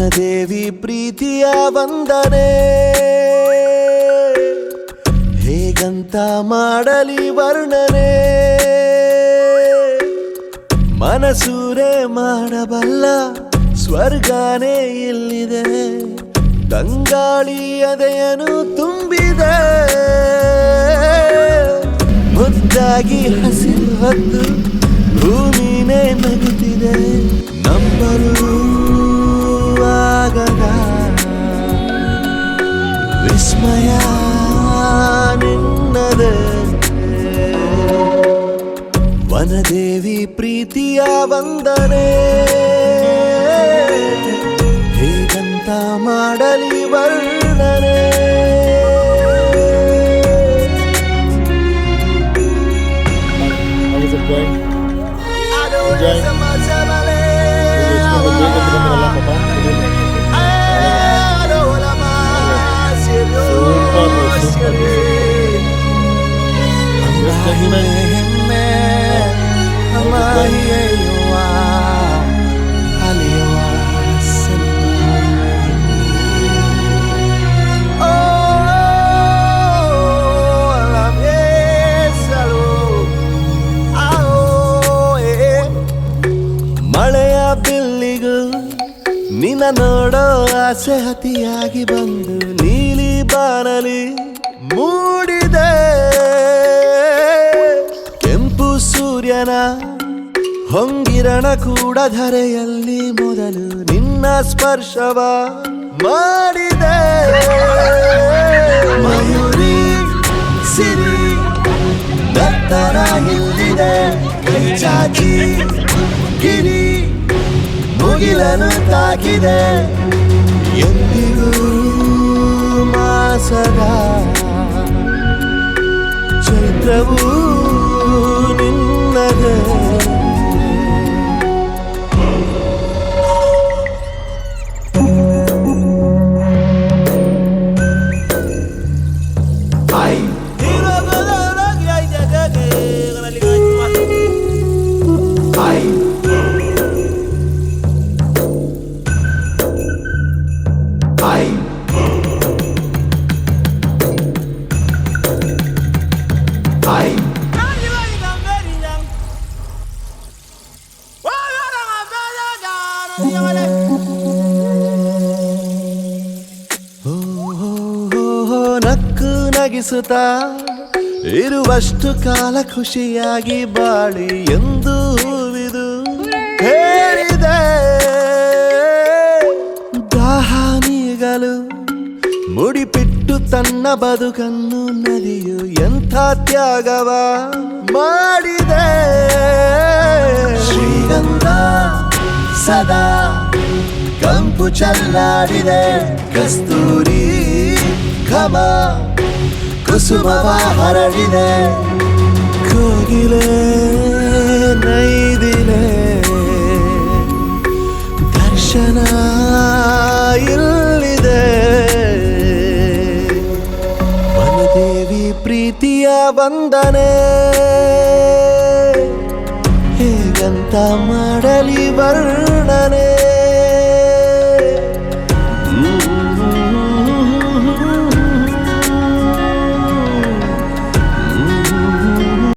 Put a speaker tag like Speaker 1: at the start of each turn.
Speaker 1: ವನದೇವಿ ಪ್ರೀತಿಯ ವಂದನೆ ಹೇಗಂತ ಮಾಡಲಿ ವರ್ಣನೆ ಮನಸೂರೆ ಮಾಡಬಲ್ಲ ಸ್ವರ್ಗನೇ ಇಲ್ಲಿದೆ ತಂಗಾಳಿ ಎದೆಯನ್ನು ತುಂಬಿದೆ ಮುದ್ದಾಗಿ ಹಸಿರು ಹೊತ್ತು ಭೂಮಿನೇ ನಗುತ್ತಿದೆ ನಂಬಲು ಆಗದ ವಿಸ್ಮಯ ನಿನ್ನದೆ ವನದೇವಿ ಪ್ರೀತಿಯ ವಂದನೆ ಹೇಗಂತ ಮಾಡಲಿ ವರ್ಣನೆ ಮಳೆಯ ಬಿಲ್ಲಿಗೂ ನಿನ್ನ ನೋಡೋ ಆಸೆ ಅತಿಯಾಗಿ ಬಂದು ನೀಲಿ ಬಾನಲಿ ಮೂಡಿದೆ ಕೆಂಪು ಸೂರ್ಯನ ಹೊಂಗಿರಣ ಕೂಡ ಧರೆಯಲ್ಲಿ ಮೊದಲು ನಿನ್ನ ಸ್ಪರ್ಶವ ಮಾಡಿದೆ ಮಯೂರಿ ಸಿರಿ ದತ್ತನ ಇಲ್ಲಿದೆ ಕೈ ಚಾಚಿ ಗಿರಿ ಮುಗಿಲನು ತಾಕಿದೆ ಎಂದಿಗೂ ಮಾಸದ ಚೈತ್ರವೂ ನಿನ್ನದೇ ನಕ್ಕು ನಗಿಸುತ್ತಾ ಇರುವಷ್ಟು ಕಾಲ ಖುಷಿಯಾಗಿ ಬಾಳಿ ಎಂದು ಹೂವಿದು ಹೇಳಿದೆ ದಾಹ ನೀಗಲು ಮುಡಿಪಿಟ್ಟು ತನ್ನ ಬದುಕನ್ನು ನದಿಯು ಎಂಥ ತ್ಯಾಗವ ಮಾಡಿದೆ ಶ್ರೀಗಂಧ ಸದಾ ಕಂಪು ಚಲ್ಲಾಡಿದೆ ಕಸ್ತೂರಿ ಘಮ ಕುಸುಮವ ಹರಡಿದೆ ಕೋಗಿಲೆ ನೈದಿಲೆ ದರ್ಶನ ಇಲ್ಲಿದೆ ವನದೇವಿ ಪ್ರೀತಿಯ ವಂದನೆ ಹೇಗಂತ ಮಾಡಲಿ ವರ್ಣನೆ